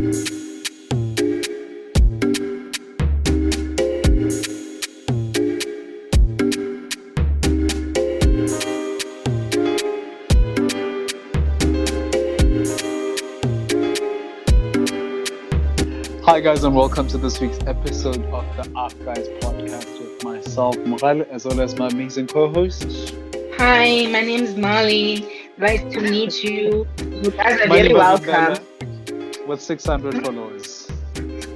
Hi guys, and welcome to this week's episode of the Art Guys podcast with myself, Morale, as well as my amazing co-host. Hi, my name is Molly. Nice to meet you. You guys are Mali very welcome. Mazundala with 600 followers.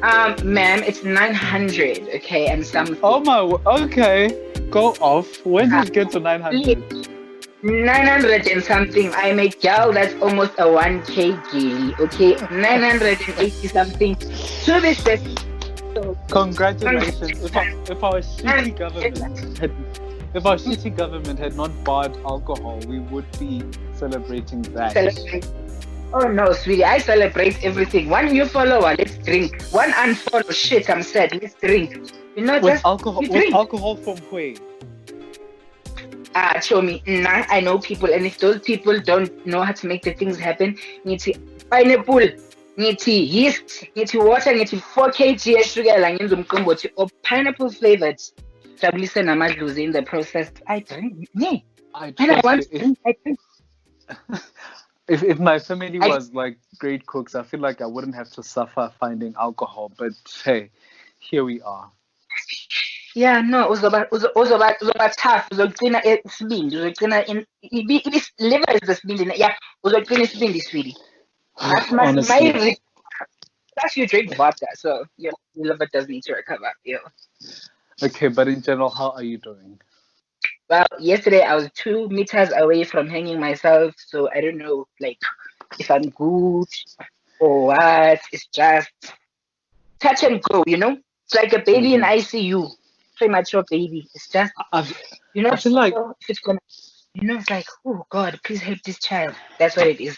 Ma'am, it's 900, okay, and something. Oh my, okay, go off. When did it get to 900? 900 and something. I'm a girl that's almost a 1K gilly, okay? 980 something. To this day. Congratulations. If our shitty government had not barred alcohol, we would be celebrating that. Celebrate. Oh no, sweetie, I celebrate everything. One new follower, let's drink. One unfollow, shit, I'm sad, let's drink. You know, With just alcohol, you with drink. alcohol from where? Show me. Nah, I know people, and if those people don't know how to make the things happen, ngithi pineapple, ngithi yeast, ngithi water, ngithi 4 kg yeshukela ngenza umqombothi or pineapple flavored. Jabulise namadlozi in the process. I drink. Yeah. I And I trust want you. to drink. If my family was like great cooks, I feel like I wouldn't have to suffer finding alcohol. But hey, here we are. Yeah, no, uzoba tough, uzogcina isibindi, uzogcina in liver is the sibindi. Yeah, uzogcina isibindi, sweetie. That's my Honestly. plus you drink vodka, so your liver does need to recover. Yeah. Okay, but in general, how are you doing? Well, yesterday I was 2 meters away from hanging myself, so I don't know, like, if I'm good or what. It's just touch and go, you know? It's like a baby in ICU, premature baby. It's just, I, you know, I feel like if it's gonna, it's like, oh God, please help this child. That's what it is.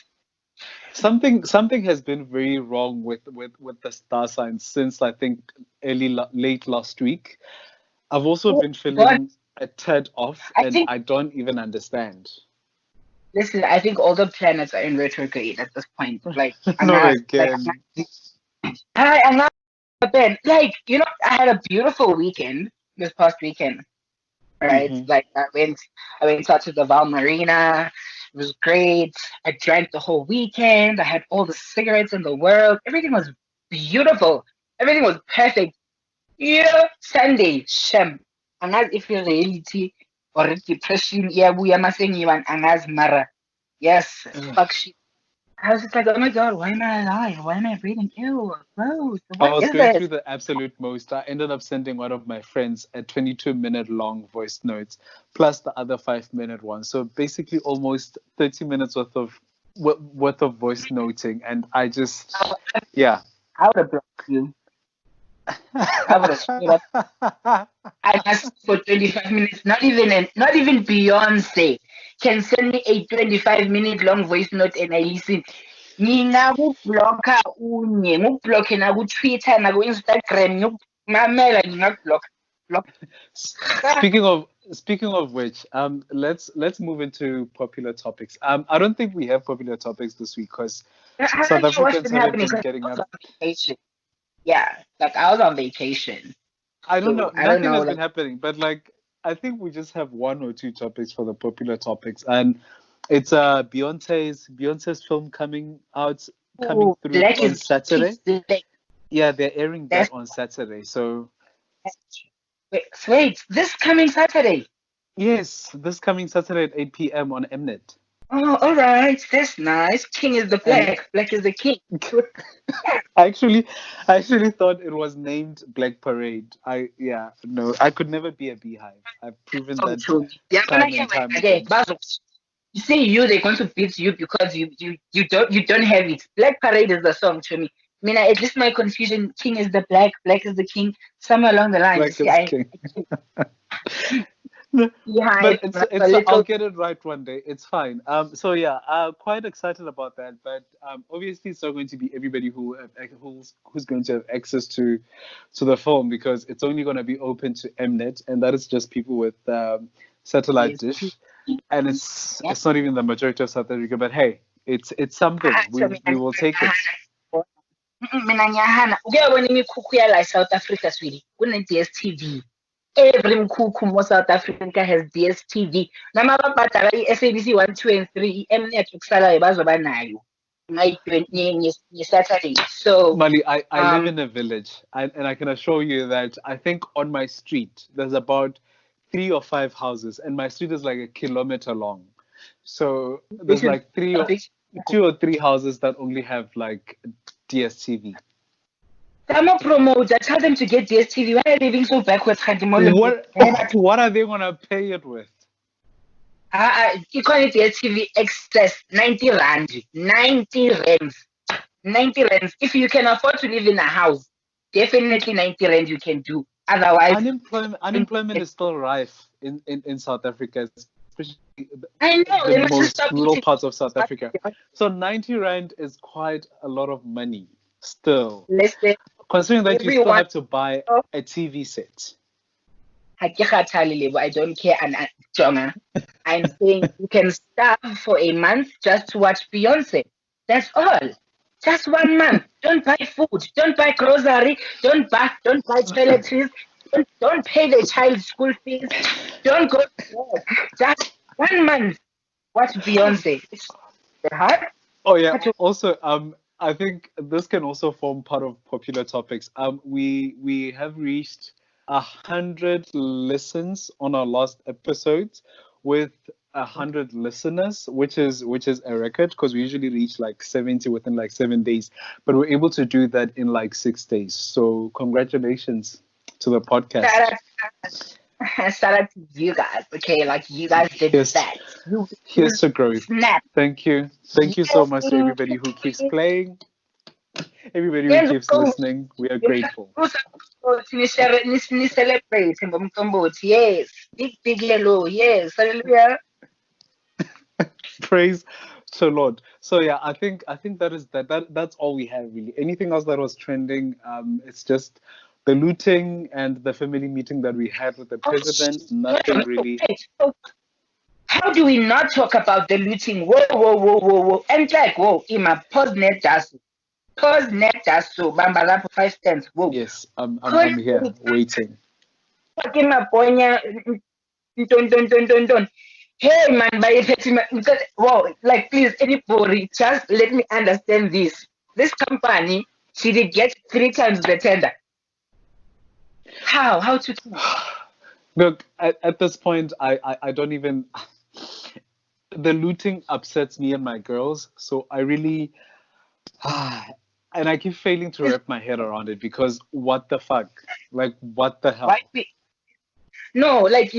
something has been very wrong with the star signs since I think late last week. I've also Oh been God, feeling a tad off, I and think, I don't even understand. listen, I think all the planets are in retrograde at this point. Like, Not Angas, like, again. hi, Angas, Ben. Like, I had a beautiful weekend this past weekend. Right? Hmm. Like I went out to the Val Marina. It was great. I drank the whole weekend. I had all the cigarettes in the world. Everything was beautiful. Everything was perfect. Sunday, shem. Angazi if reality or depression, yeah, we are missing you and angazi mara. Yes, fuck shit. I was just like, oh my god, why am I alive? Why am I breathing? Ew, gross. I What was is going through this? the absolute most. I ended up sending one of my friends a 22-minute long voice notes plus the other 5-minute one. So basically almost 30 minutes worth of voice noting. And I just, yeah. I would have blocked you. I would have straight up. I asked for 25 minutes. Not even Beyonce can send me a 25-minute long voice note and I listen. Ngingakubhlokha unye, ngikubhlokhe naku-Twitter, naku-Instagram, ngikumamela ngingakubhlokha. Block. Speaking of which, let's move into popular topics. I don't think we have popular topics this week because I'm South not sure what's Africans been haven't happening been because getting I was up. on vacation. Yeah, like I was on vacation. I don't know. So I don't Nothing know, has been like, happening, but like I think we just have one or two topics for the popular topics, and it's Beyonce's film coming oh, through black on is Saturday. black. Yeah, they're airing that That's on Saturday. So wait, this coming Saturday. yes, this coming Saturday at 8 p.m. on Mnet. Oh, all right. That's nice. King is the And black. Black is the king. I actually thought it was named Black Parade. Yeah, no, I could never be a beehive. I've proven Oh, that true. Yeah, but time and time again, again. Bazos. You say they're going to beat you because you don't have it. Black Parade is the song to me. I mean, at least my confusion. King is the black. Black is the king. Somewhere along the line, you Black see, is I king. No, beehive. but it's A it's I'll little. get it right one day. It's fine. So yeah, quite excited about that. But obviously it's not going to be everybody who's going to have access to the film because it's only going to be open to Mnet, and that is just people with satellite Yes. dish, and it's Yeah. it's not even the majority of South Africa. But hey, it's something. To We me, we will take it. Mina ngiyahana. Ukuyabona imikhukhu yala South Africa sweetie. Kune-DSTV. Every mkhukhu mo South Africa has DSTV. Noma babhadala i-SABC 1, 2 and 3, i-Mnet ukusalayo bazoba nayo. Saturday. So Mali, I live in a village, and I can assure you that I think on my street there's about 3 or 5 houses, and my street is like a kilometer long. So this there's is like a big 2 or 3 houses that only have like DSTV. I'm a promoter. Tell them to get DSTV. Why are they being so backwards? What are they gonna pay it with? You call it DSTV excess 90 rand. 90 rands. 90 rands. If you can afford to live in a house, definitely 90 rand you can do. Otherwise, Unemployment is still rife in South Africa, especially I know the they must just most stop rural eating. parts of South Africa. So 90 rand is quite a lot of money still, Listen, considering that you still everyone. have to buy a TV set. I don't care. And Jonah, I'm saying you can starve for a month just to watch Beyonce. That's all. Just 1 month. Don't buy food. Don't buy grocery. Don't buy toiletries. Don't pay the child's school fees. Don't go to work. Just 1 month. Watch Beyonce. It's hard. Oh yeah. Also, I think this can also form part of popular topics. We have reached 100 listens on our last episode with 100 listeners, which is a record because we usually reach like 70 within like 7 days, but we're able to do that in like 6 days. So congratulations to the podcast. Shout out to you guys. Okay, like you guys did that. Here's to growth. Snap. Thank you so much to everybody who keeps playing, everybody who keeps listening. We are grateful. Celebrate ngomqombothi. Yes. Big lelo. Yes. Hallelujah. Praise to Lord. So yeah, I think that's all we have really. Anything else that was trending, it's just the looting and the family meeting that we had with the president. Nothing really. How do we not talk about the looting? Whoa. And like, whoa, Ima, pause net just so bamba that for 5 cents. Whoa. Yes, I'm here waiting. Fucking my boy, don't. Hey man, by because whoa, like please, anybody, just let me understand this. This company, she did get 3 times the tender. How to Look, at this point, I don't even. The looting upsets me and my girls, so I really, and I keep failing to wrap my head around it because what the fuck, like what the hell? No, like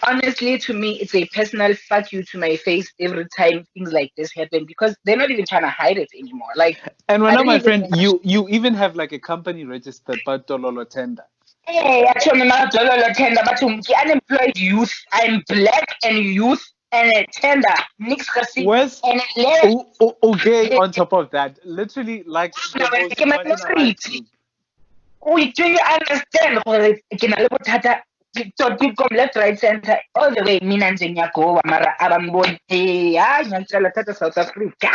honestly, to me, it's a personal fuck you to my face every time things like this happen because they're not even trying to hide it anymore. Like, and when my friend, you even have like a company registered, but Dololo tender. Hey, actually, I'm not Dololo tender, but unemployed youth. I'm black and youth and a tender. Nix West. Okay. On top of that, literally like the most marginalized group. Do you understand? Left, right, center, all the way. Mina go, Mara Arambon, South Africa.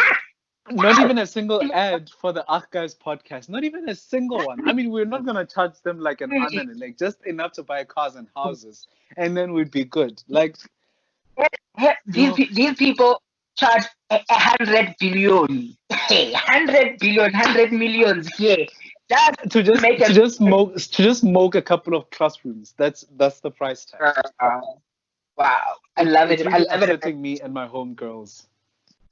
Not even a single ad for the Guys podcast. Not even a single one. I mean, we're not gonna charge them like an onion, like just enough to buy cars and houses, and then we'd be good. Like these people charge 100 billion, 100 billion, 100 millions here. To just smoke a couple of classrooms. That's the price tag. Wow, I love it. Really I love upsetting it. Me and my homegirls.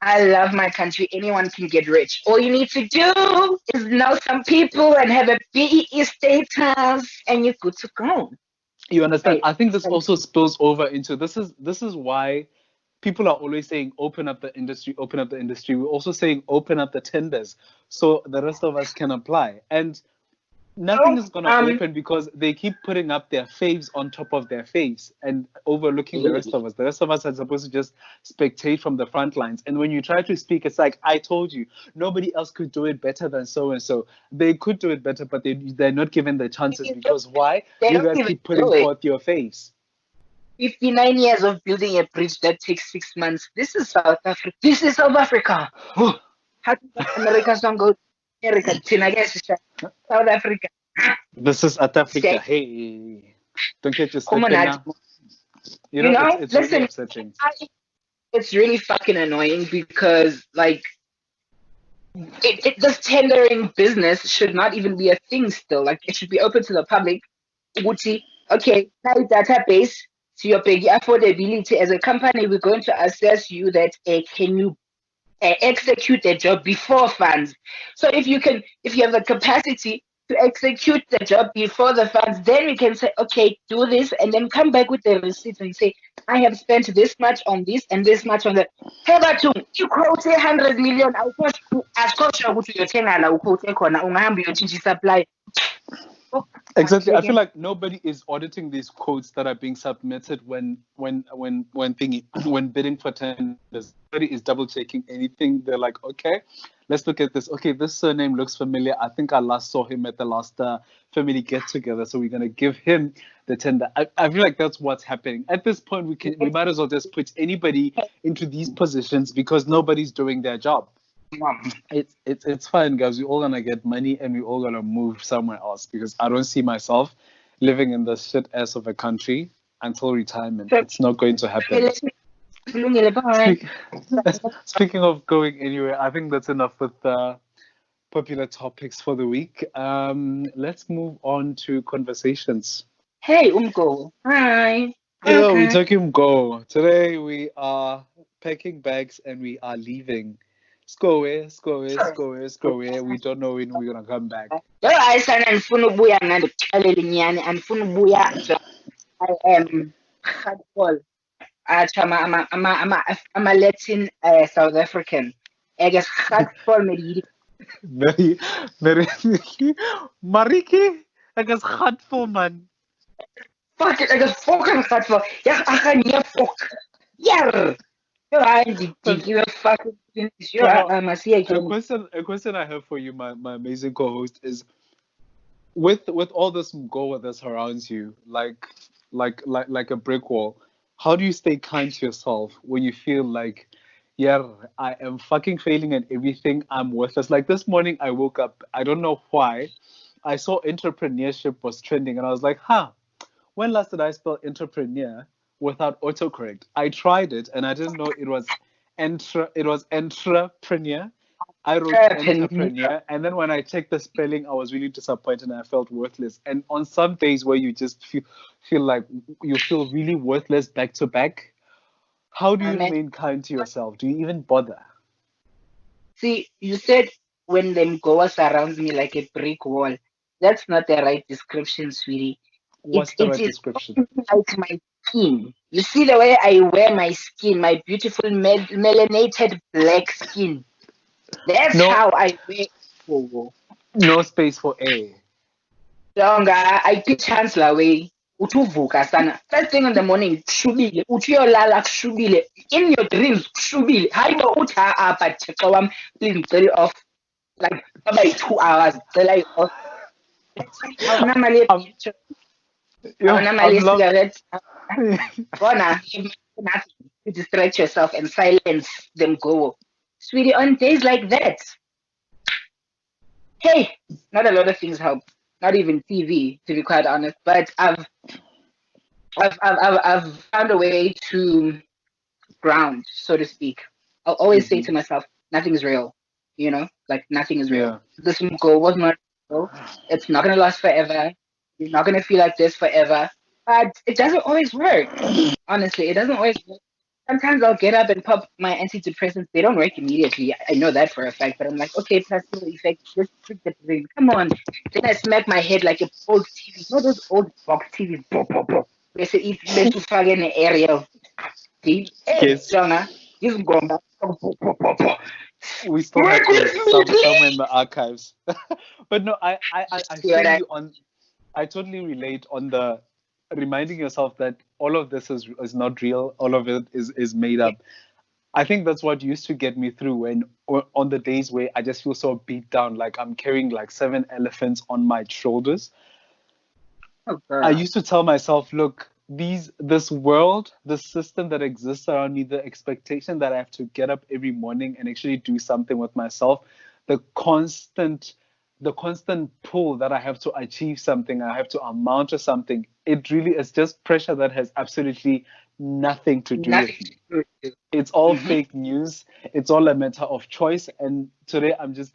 I love my country. Anyone can get rich. All you need to do is know some people and have a BEE status, and you're good to go. You understand? Right. I think this also spills over into this is why people are always saying open up the industry. We're also saying open up the tenders so the rest of us can apply. And nothing is going to open because they keep putting up their faves on top of their faves and overlooking the rest of us. The rest of us are supposed to just spectate from the front lines. And when you try to speak, it's like, I told you, nobody else could do it better than so-and-so. They could do it better, but they're not given the chances because why? You guys keep putting forth your face. 59 years of building a bridge that takes 6 months. This is South Africa. How did America's song go? America, Tina, guess South Africa. This is South Africa. Stay. Hey, don't get you Come on, slipping now. You you know, know, it's really listen, upsetting. it's really fucking annoying because, like, this tendering business should not even be a thing still. Like, it should be open to the public. Gucci, okay, now database to your big affordability as a company, we're going to assess you that can you execute the job before funds. So if you have the capacity to execute the job before the funds, then we can say, okay, do this, and then come back with the receipts and say, I have spent this much on this and this much on that. Phakathi you quote 100 million, asikosho ukuthi uyothenga la uquote khona ungahamba uyotshintsha supply. Exactly. I feel like nobody is auditing these quotes that are being submitted when thingy when bidding for tenders. Nobody is double checking anything. They're like, okay, let's look at this. Okay, this surname looks familiar. I think I last saw him at the last family get together, so we're gonna give him the tender. I feel like that's what's happening at this point. We might as well just put anybody into these positions because nobody's doing their job. It's fine, guys. We're all gonna get money and we're all gonna move somewhere else because I don't see myself living in this shit ass of a country until retirement. It's not going to happen. Speak, speaking of going anywhere, I think that's enough with the popular topics for the week. Let's move on to conversations. Hey, Umko. Hi. Yeah, we're talking go. Today we are packing bags and we are leaving. Scowe. We don't know when we're gonna come back. Yo, ayisana andifuna ubuya mna ndikuxelele inyani andifuna ubuya I am hardball atsho ama-Latin South African eke hardball medidi Very, very. Mariki, I guess hurtful man. fuck it eke fucking hardball ja aka nie fuck yeah yo hayi ndidikiwe fucking finish yo masiye ke A question I have for you, my amazing co-host, is with all this mgoa that surrounds you, like a brick wall, how do you stay kind to yourself when you feel like, yeah, I am fucking failing at everything, I'm worthless? Like this morning I woke up, I don't know why, I saw entrepreneurship was trending and I was like, huh, when last did I spell entrepreneur without autocorrect? I tried it and I didn't know it was entrepreneur. I wrote entrepreneur, and then when I checked the spelling, I was really disappointed and I felt worthless. And on some days where you just feel like you feel really worthless back to back, how do you remain kind to yourself? Do you even bother? See, you said when the mgoa surrounds me like a brick wall. That's not the right description, sweetie. What's the right It is description? like my skin. You see the way I wear my skin, my beautiful melanated black skin. That's No, how I wear it. no space for A. Jonga, I teach Chancellor way. Utuvuka sana. First thing in the morning, kushubile. Utuyolala kushubile. In your dreams, kushubile. Hayibo utha apha thixo wam, please ngicela off. Like about 2 hours. Ngicela off. Awunamali yepicture. Awunamali I'm love. yesigarettes. Bona, nothing to distract yourself and silence them go. Sweetie, on days like that, hey, not a lot of things help. Not even TV, to be quite honest. But I've found a way to ground, so to speak. I'll always say to myself, nothing is real. You know, like nothing is real. Yeah. This goal was not real. It's not gonna last forever. You're not gonna feel like this forever. But it doesn't always work. Honestly, it doesn't always work. Sometimes I'll get up and pop my antidepressants. They don't work immediately. I know that for a fact. But I'm like, okay, placebo effect. Just trick the brain. Come on. Then I smack my head like a old TV. You know those old box TVs? They say if let's fag in the area. See? Hey, Yes. Jonah, you've gone back. We still have those somewhere in the archives. But no, I feel you on. I totally relate on the reminding yourself that all of this is not real. All of it is made up. I think that's what used to get me through when on the days where I just feel so beat down, like I'm carrying like 7 elephants on my shoulders. I used to tell myself, look, this world, the system that exists around me, the expectation that I have to get up every morning and actually do something with myself, the constant the constant pull that I have to achieve something, I have to amount to something. It really is just pressure that has absolutely nothing to do with Nothing me. to do. It's all Mm-hmm. fake news. It's all a matter of choice. And today I'm just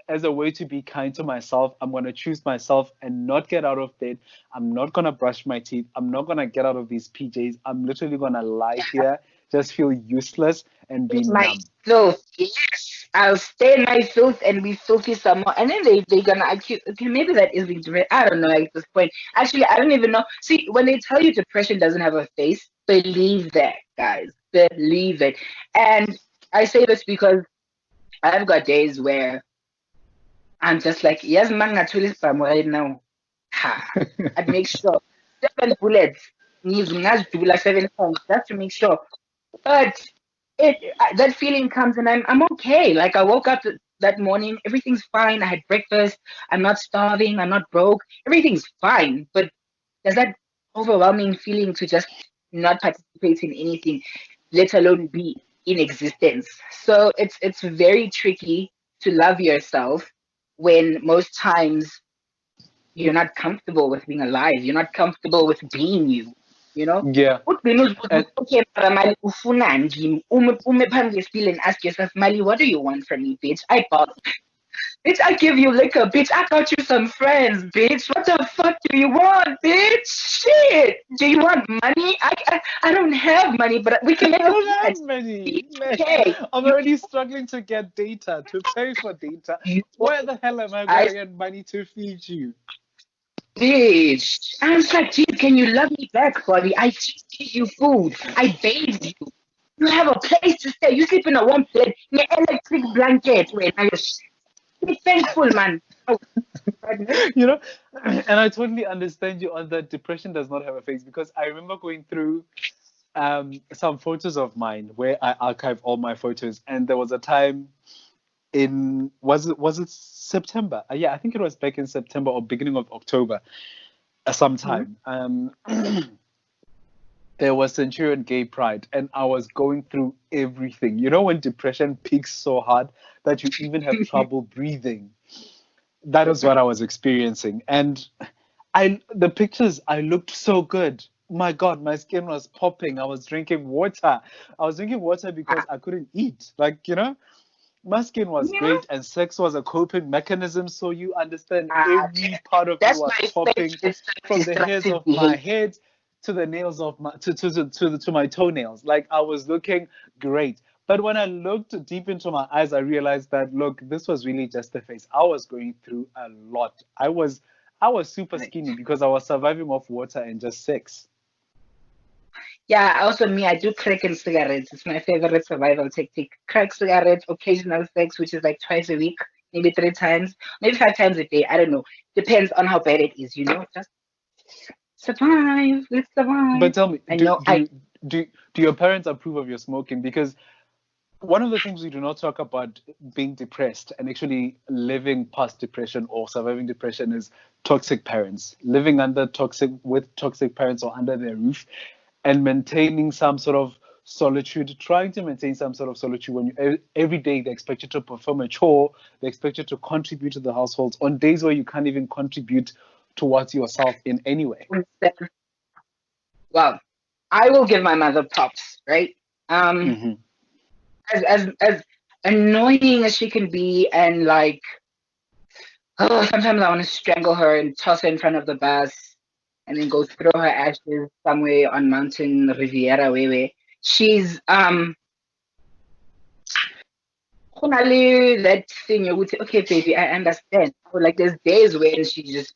as a way to be kind to myself, I'm gonna choose myself and not get out of bed. I'm not gonna brush my teeth. I'm not gonna get out of these PJs. I'm literally gonna lie here, just feel useless and be My numb. filth, yes. I'll stay in my filth and be filthy some more. And then they're gonna accuse, okay, maybe that is being depressed. I don't know at this point. Actually, I don't even know. See, when they tell you depression doesn't have a face, believe that, guys. Believe it. And I say this because I've got days where I'm just like, yes, man, naturally spam right now. Ha. I'd make sure 7 bullets. Needs 7 times just to make sure. But that feeling comes and I'm okay. Like I woke up that morning, everything's fine. I had breakfast. I'm not starving. I'm not broke. Everything's fine. But there's that overwhelming feeling to just not participate in anything, let alone be in existence. So it's very tricky to love yourself when most times you're not comfortable with being alive. You're not comfortable with being you. You know? Yeah. Ugcine uzibuza And ukuthi, okay, mara Mali, ufunani kimi? Ume phambi kwesipili and ask yourself, Mali, what do you want from me, bitch? Bitch, I give you liquor, bitch. I got you some friends, bitch. What the fuck do you want, bitch? Shit. Do you want money? I don't have money, but we can I make a don't plan. have many. Bitch, Man, okay. I'm You, already struggling to get data, to pay for data. you, Where the hell am I I, gonna get money to feed you? bitch. I was like, geez, can you love me back, Bobby? I just give you food. I bathe you. You have a place to stay. You sleep in a warm bed, in an electric blanket. Wait, now be thankful, man. Oh, goodness. You know, and I totally understand you on that. Depression does not have a face because I remember going through some photos of mine where I archive all my photos, and there was a time in was it September? Yeah, I think it was back in September or beginning of October, Mhm. sometime. There was Centurion Gay Pride, and I was going through everything. You know, when depression peaks so hard that you even have trouble breathing. That is what I was experiencing. And the pictures, I looked so good. My God, my skin was popping. I was drinking water. I was drinking water because I couldn't eat. Like, my skin was Yeah. great and sex was a coping mechanism. So you understand Ah, every part of me that's was my popping favorite from the hairs self-destructive of my behavior. head to the nails of my to my toenails. Like I was looking great. But when I looked deep into my eyes, I realized that look, this was really just the face. I was going through a lot. I was super skinny because I was surviving off water and just sex. Yeah, also me, I do crack and cigarettes. It's my favorite survival technique. Crack cigarettes, occasional sex, which is like twice a week, maybe 3 times, maybe 5 times a day. I don't know. Depends on how bad it is, Just survive. Let's survive. But tell me, I know I do your parents approve of your smoking? Because one of the things we do not talk about being depressed and actually living past depression or surviving depression is toxic parents, living under toxic with toxic parents or under their roof and maintaining some sort of solitude, trying to maintain some sort of solitude when every day they expect you to perform a chore, they expect you to contribute to the household on days where you can't even contribute towards yourself in any way. well, I will give my mother props, right? Um, Hmm. as annoying as she can be, and like, oh, sometimes I want to strangle her and toss her in front of the bus, and then go throw her ashes somewhere on Mountain Riviera, where she's that thing you would say, okay, baby, I understand. But like there's days when she just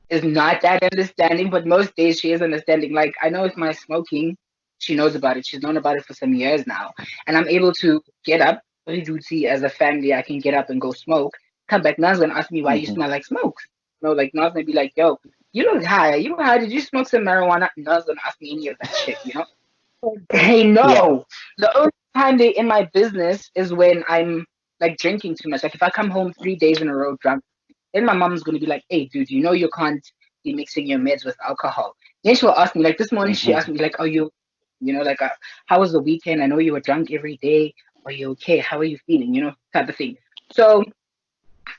is not that understanding, but most days she is understanding. Like I know with my smoking, she knows about it. She's known about it for some years now. And I'm able to get up, very duty as a family, I can get up and go smoke. Come back, Na's gonna ask me why you Hmm. smell like smoke. Like Na's gonna be like, yo, you look high. You high? Did you smoke some marijuana? Na's gonna ask me any of that shit. They Yeah. know. The only time they in my business is when I'm like drinking too much. Like if I come home 3 days in a row drunk, then my mom's gonna be like, "Hey, dude, you can't be mixing your meds with alcohol." Then she'll ask me, like this morning, she asked Hmm. me, like, "Are you, like, how was the weekend? I know you were drunk every day. Are you okay? How are you feeling? Type of thing." So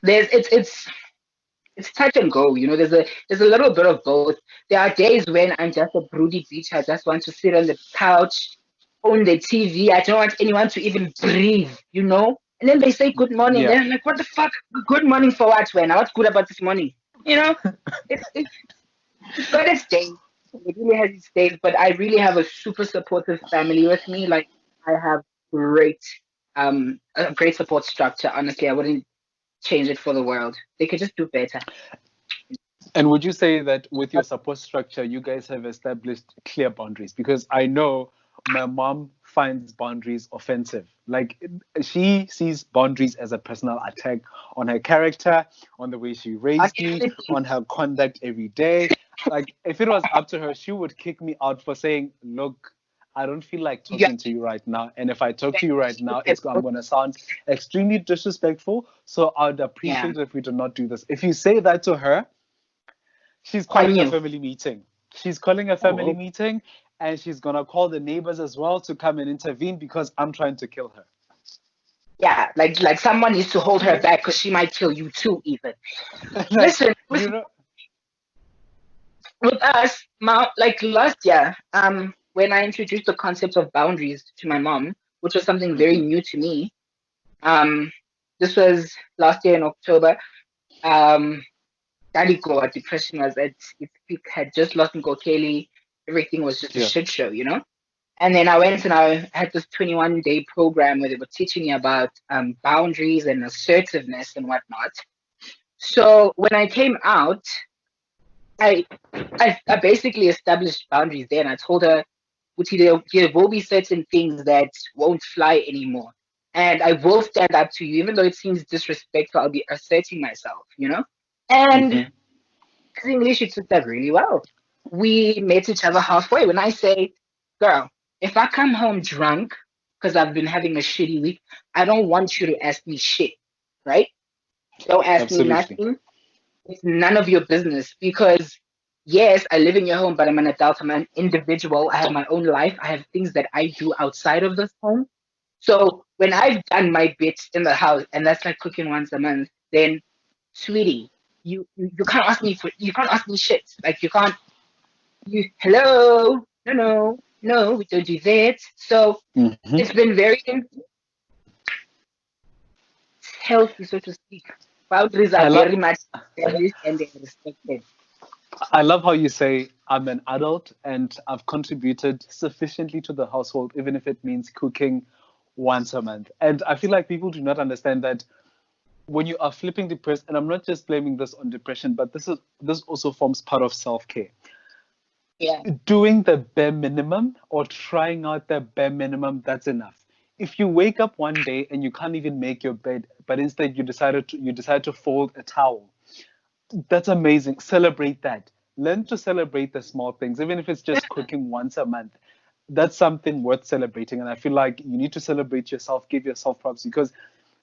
there's it's touch and go. You know, there's a little bit of both. There are days when I'm just a broody bitch. I just want to sit on the couch, on the TV. I don't want anyone to even breathe. You know. And then they say good morning. Yeah. Then I'm like, what the fuck? Good morning for what? When? What's good about this morning? You know, it's it's got its days. It really has its days. But I really have a super supportive family with me. Like I have great a great support structure. Honestly, I wouldn't change it for the world. They could just do better. And would you say that with your support structure, you guys have established clear boundaries? Because I know my mom finds boundaries offensive. Like she sees boundaries as a personal attack on her character, on the way she raised me, Honestly, on her conduct every day. Like if it was up to her, she would kick me out for saying, "Look, I don't feel like you talking to you right now. And if I talk to you right now, I'm going to sound extremely disrespectful. So I'd yeah, appreciate it if we do not do this." If you say that to her, she's on calling a you. family meeting. She's calling a family Oh, meeting and she's going to call the neighbors as well to come and intervene because I'm trying to kill her. yeah, like someone needs to hold her back because she might kill you too. Even Like, listen, you know, with us, like last year, when I introduced the concept of boundaries to my mom, which was something very mhm, new to me. Um, this was last year in October. Um, Daliko, depression was at its peak. Had just lost Nkokeli. Everything was just a yeah, shit show, you know. And then I went and I had this 21-day program where they were teaching me about boundaries and assertiveness and whatnot. So when I came out, I, I basically established boundaries there, and I told her, Uti, there will be certain things that won't fly anymore. And I will stand up to you, even though it seems disrespectful, I'll be asserting myself, you know? And hmm English, she took that really well. We met each other halfway. When I say, girl, if I come home drunk because I've been having a shitty week, I don't want you to ask me shit, right? Don't ask me absolutely. nothing. It's none of your business because, yes, I live in your home, but I'm an adult. I'm an individual. I have my own life. I have things that I do outside of this home. So when I've done my bit in the house, and that's like cooking once a month, then, sweetie, you can't ask me for you can't ask me shit. Like you can't you hello no we don't do that. So hmm it's been very healthy, so to speak. Boundaries I are love very much established and they're respected. I love how you say I'm an adult and I've contributed sufficiently to the household, even if it means cooking once a month. And I feel like people do not understand that when you are flipping depressed, and I'm not just blaming this on depression, but this also forms part of self-care. Yeah. Doing the bare minimum or trying out the bare minimum, that's enough. If you wake up one day and you can't even make your bed, but instead you decide to fold a towel, that's amazing. Celebrate that. Learn to celebrate the small things, even if it's just cooking once a month. That's something worth celebrating. And I feel like you need to celebrate yourself, give yourself props because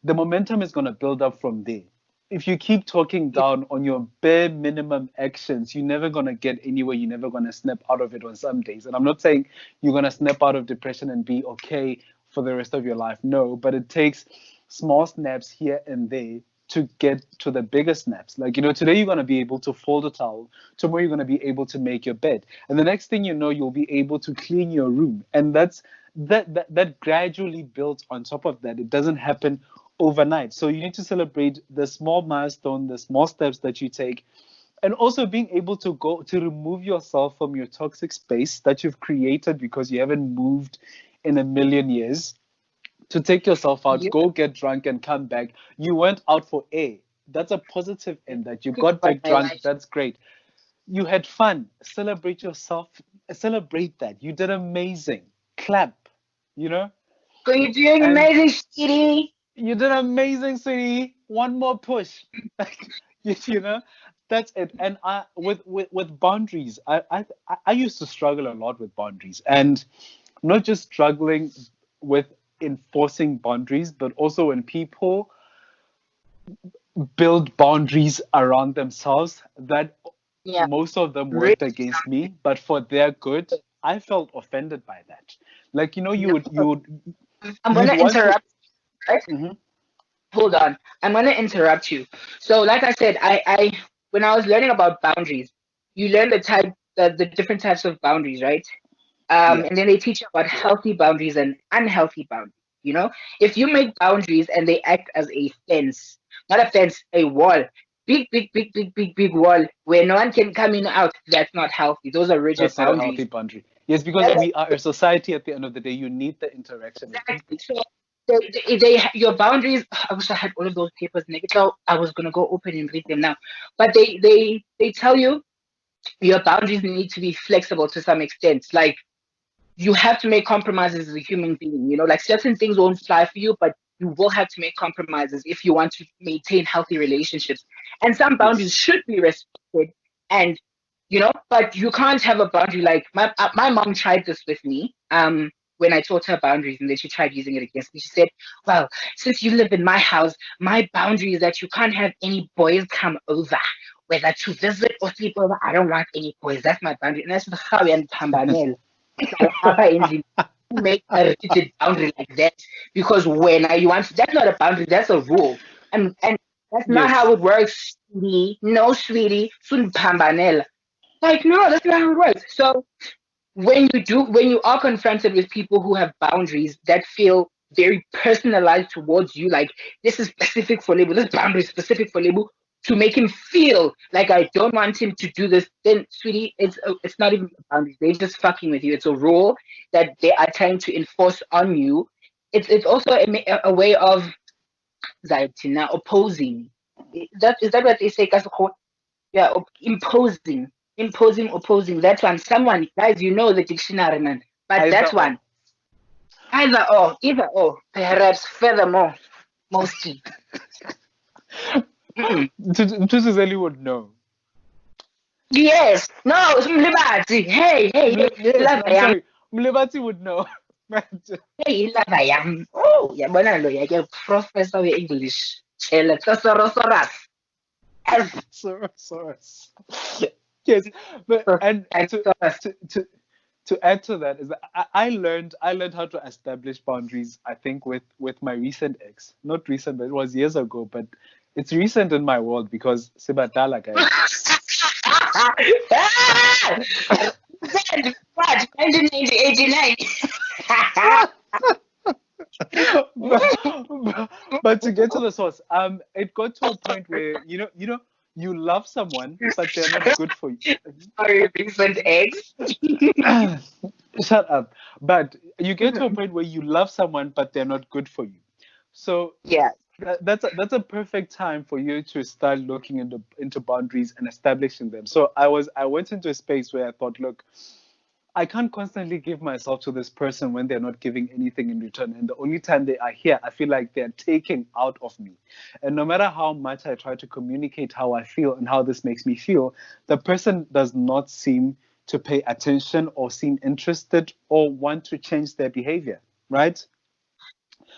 the momentum is going to build up from there. If you keep talking down on your bare minimum actions, you're never going to get anywhere. You're never going to snap out of it on some days. And I'm not saying you're going to snap out of depression and be okay for the rest of your life. No, but it takes small snaps here and there to get to the bigger snaps. Like, today you're going to be able to fold a towel. Tomorrow you're going to be able to make your bed. And the next thing you know, you'll be able to clean your room. And that gradually builds on top of that. It doesn't happen overnight. So you need to celebrate the small milestone, the small steps that you take, and also being able to go to remove yourself from your toxic space that you've created because you haven't moved in a million years. To take yourself out, You go get drunk and come back. You went out for air. That's a positive in that. You speak got about back my drunk. life. That's great. You had fun. Celebrate yourself. Celebrate that. You did amazing. Clap, you know? So you're doing And amazing, sweetie. you did amazing, sweetie. One more push. you know, that's it. And with boundaries, I used to struggle a lot with boundaries, and not just struggling with enforcing boundaries, but also when people build boundaries around themselves that Yeah. most of them Really. worked against me, but for their good. I felt offended by that. Like, No. you would I'm you'd gonna want to. interrupt, right? Mhm. hold on. I'm gonna interrupt you. So, like I said, I when I was learning about boundaries, you learn the different types of boundaries, right? Yeah, And then they teach you about healthy boundaries and unhealthy boundaries. You know, if you make boundaries and they act as a fence, not a fence, a wall, big wall where no one can come in or out, that's not healthy. Those are rigid that's not a healthy boundaries. boundary. Yes, because That's we are a society at the end of the day. You need the interaction with exactly. people. So your boundaries. I wish I had all of those papers. Negative. I was gonna go open and read them now, but they tell you your boundaries need to be flexible to some extent. Like you have to make compromises as a human being. You know, like certain things won't fly for you, but you will have to make compromises if you want to maintain healthy relationships. And some boundaries Yes, should be respected. And but you can't have a boundary like my mom tried this with me. When I taught her boundaries, and then she tried using it against me. She said, "Well, since you live in my house, my boundary is that you can't have any boys come over, whether to visit or sleep over. I don't want any boys. That's my boundary." And I said, "How and Pambanel? Upper engine make a rigid boundary like that because when you want that's not a boundary, that's a rule. And that's not yes, how it works, sweetie. No, sweetie, soon pambanel. Like, no, that's not how it works. So when you are confronted with people who have boundaries that feel very personalized towards you, like this is specific for label, this boundary is specific for label, to make him feel like I don't want him to do this, then sweetie, it's not even a boundary. They're just fucking with you. It's a rule that they are trying to enforce on you. It's also a way of Zaitina opposing. Is that what they say? Yeah, opposing. That one. Someone, guys, you know the dictionary, man. But either that or. one, either or, perhaps furthermore, mostly. Mm-mm. Tusuzeli would know. Yes, no, it's Mlibati. Hey, Yes, lava I'm yam. sorry. Mlebati would know. Hey, lava yam. Oh, yabona lo yake professor we English. Chela Tosorosaurus. As Source. Yes, but and to add to that is that I learned how to establish boundaries. I think with my recent ex, not recent, but it was years ago. But it's recent in my world because Sibatala guys. What? 1989. but to get to the source, it got to a point where you love someone, but they're not good for you. Sorry, recent ex. Shut up. But you get to a point where you love someone, but they're not good for you. So Yeah. that's a perfect time for you to start looking into boundaries and establishing them. So I went into a space where I thought, look, I can't constantly give myself to this person when they're not giving anything in return. And the only time they are here, I feel like they're taking out of me. And no matter how much I try to communicate how I feel and how this makes me feel, the person does not seem to pay attention or seem interested or want to change their behavior, right?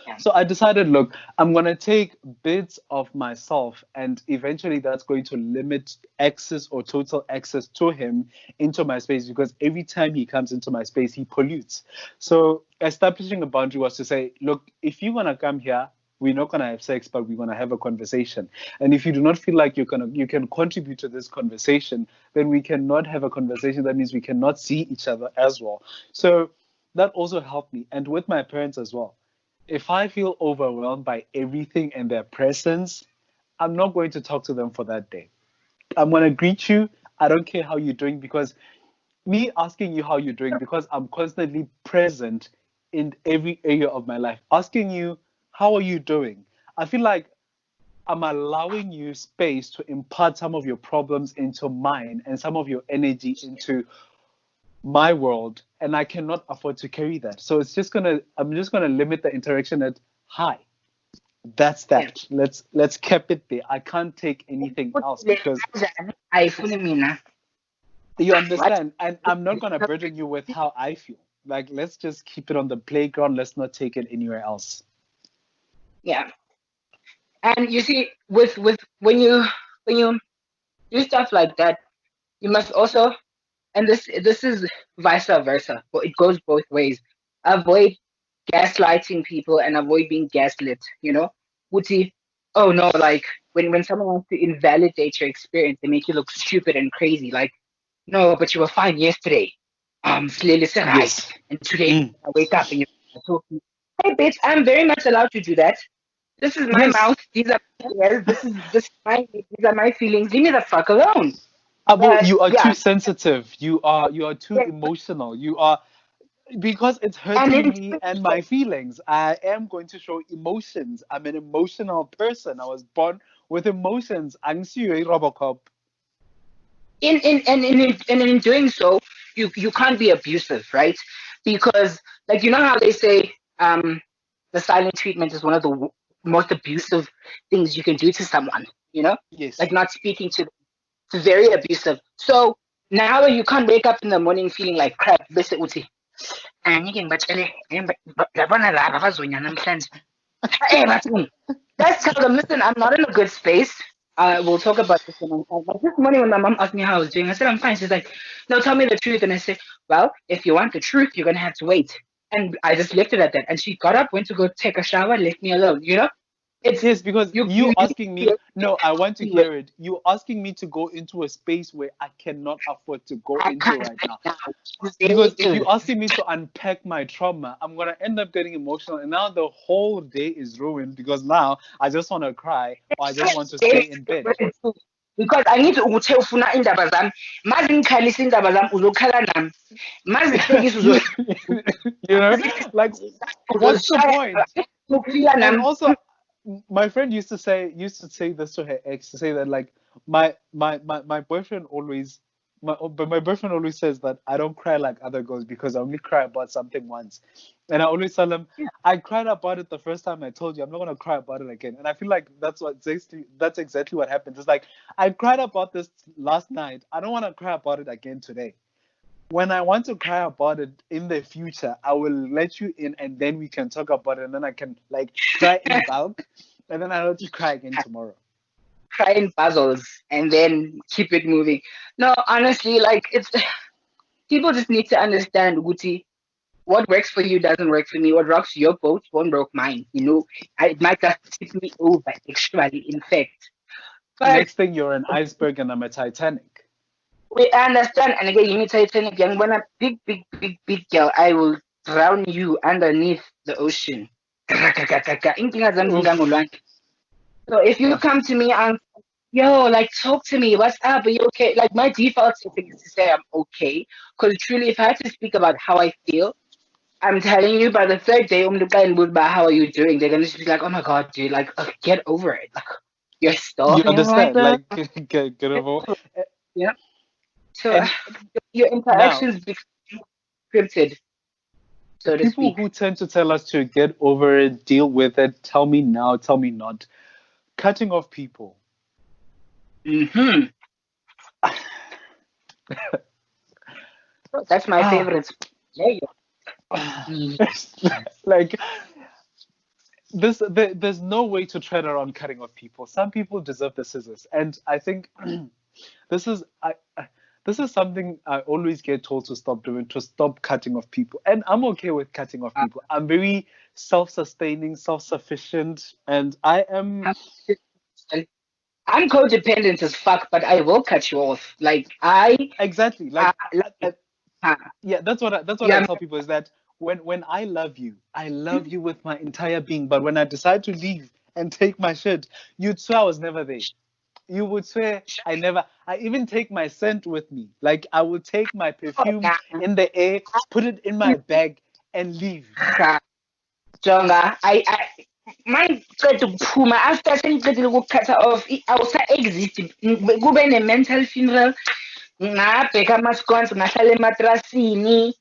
Yeah. So I decided, look, I'm going to take bits of myself, and eventually that's going to limit access or total access to him into my space because every time he comes into my space, he pollutes. So establishing a boundary was to say, look, if you want to come here, we're not going to have sex, but we're going to have a conversation. And if you do not feel like you can contribute to this conversation, then we cannot have a conversation. That means we cannot see each other as well. So that also helped me. And with my parents as well, if I feel overwhelmed by everything and their presence, I'm not going to talk to them for that day. I'm going to greet you. I don't care how you're doing because me asking you how you're doing because I'm constantly present in every area of my life. Asking you, how are you doing? I feel like I'm allowing you space to impart some of your problems into mine and some of your energy into my world, and I cannot afford to carry that. So I'm just gonna limit the interaction at hi. That's Yeah. that. Let's keep it there. I can't take anything else because Ayifuni mina. you What? understand, and I'm not gonna burden you with how I feel. Like let's just keep it on the playground. Let's not take it anywhere else. Yeah. And you see, with when you do stuff like that, you must also, and this is vice versa, but it goes both ways. Avoid gaslighting people and avoid being gaslit. Uti, oh no, like when someone wants to invalidate your experience, they make you look stupid and crazy. Like, no, but you were fine yesterday. Slowly say right. Yes. And today Mm. I wake up and you talk to me. Hey bitch, I'm very much allowed to do that. This is my Yes. mouth. These are my ears. This is my these are my feelings. Leave me the fuck alone. Abo, But you are too yeah, sensitive. You are too yeah. emotional. You are because it's And hurting in me doing and so, my feelings. I am going to show emotions. I'm an emotional person. I was born with emotions. Angsiyo Robocop. in doing so, you can't be abusive, right? Because like you know how they say the silent treatment is one of the most abusive things you can do to someone. You know, Yes. like not speaking to them. It's very abusive. So now you can't wake up in the morning feeling like crap. Bese uthi, "Ah, ngike ngibatshele, yabona laba bazonya namhlanje." Hey, Martin, let's tell them, listen, I'm not in a good space. We'll talk about this when I'm fine. But this morning when my mom asked me how I was doing, I said, I'm fine. She's like, no, tell me the truth. And I said, well, if you want the truth, you're going to have to wait. And I just left it at that. And she got up, went to go take a shower, left me alone. You know, it's, Yes, because you you asking me, no, I want to anyway. hear it. You asking me to go into a space where I cannot afford to go I into can't right right now. now. There Because it if is. you're asking me to unpack my trauma, I'm gonna end up getting emotional, and now the whole day is ruined because now I just want to cry or I just want to stay in bed. Because I need ukuthi ufuna indaba zami maze ngikhalisa indaba zami uzokhala nami maze ihlekisa you, you know, uzohleka like what's the uzoshaya point? uzofika And nami. also, my friend used to say this to her ex to say that like my boyfriend always but my boyfriend always says that I don't cry like other girls because I only cry about something once, and I always tell him I cried about it the first time I told you I'm not gonna cry about it again, and I feel like that's exactly what happens. It's like I cried about this last night. I don't want to cry about it again today. When I want to cry about it in the future, I will let you in and then we can talk about it and then I can like cry in bulk and then I'll let you cry again tomorrow. Try in puzzles and then keep it moving. No, honestly, like it's people just need to understand Guti, what works for you doesn't work for me. What rocks your boat won't rock mine. You know, it might just tip me over actually, in fact. But Next thing you're an iceberg and I'm a Titanic. we understand, and again, you Titanic, young one, a big, big, big, big girl. I will drown you underneath the ocean. Inkinga zami Oof. zingangolwandle. So if you come to me and yo, like talk to me, what's up? Are you okay? Like my default setting is to say I'm okay, because truly, if I had to speak about how I feel, I'm telling you, by the third day, how are you doing? They're gonna just be like, oh my god, dude, like get over it. Like you're still You feeling like understand? that. Like get over. Yeah. So And your now interactions become scripted, so to people speak. who tend to tell us to get over it, deal with it, tell me now, tell me not. Cutting off people. Hmm. That's my Ah. favorite. Yeah. Mm. like there's no way to tread around cutting off people. Some people deserve the scissors, and I think this is this is something I always get told to stop doing, to stop cutting off people, and I'm okay with cutting off Uh, people. I'm very self-sustaining, self-sufficient, and I am I'm I'm codependent as fuck, but I will cut you off. Like exactly I uh, like, uh, yeah. That's what I yeah, tell people is that when I love you with my entire being, but when I decide to leave and take my shit, you'd swear I was never there. You would swear I even take my scent with me. Like I would take my perfume in the air, put it in my bag, and leave. nah. Jonga, I mine qeda ukuphuma after sengiqedile ukukhatha off awusa-exist kube ne-mental funeral ngabheka ama-scones ngahlala ematrasini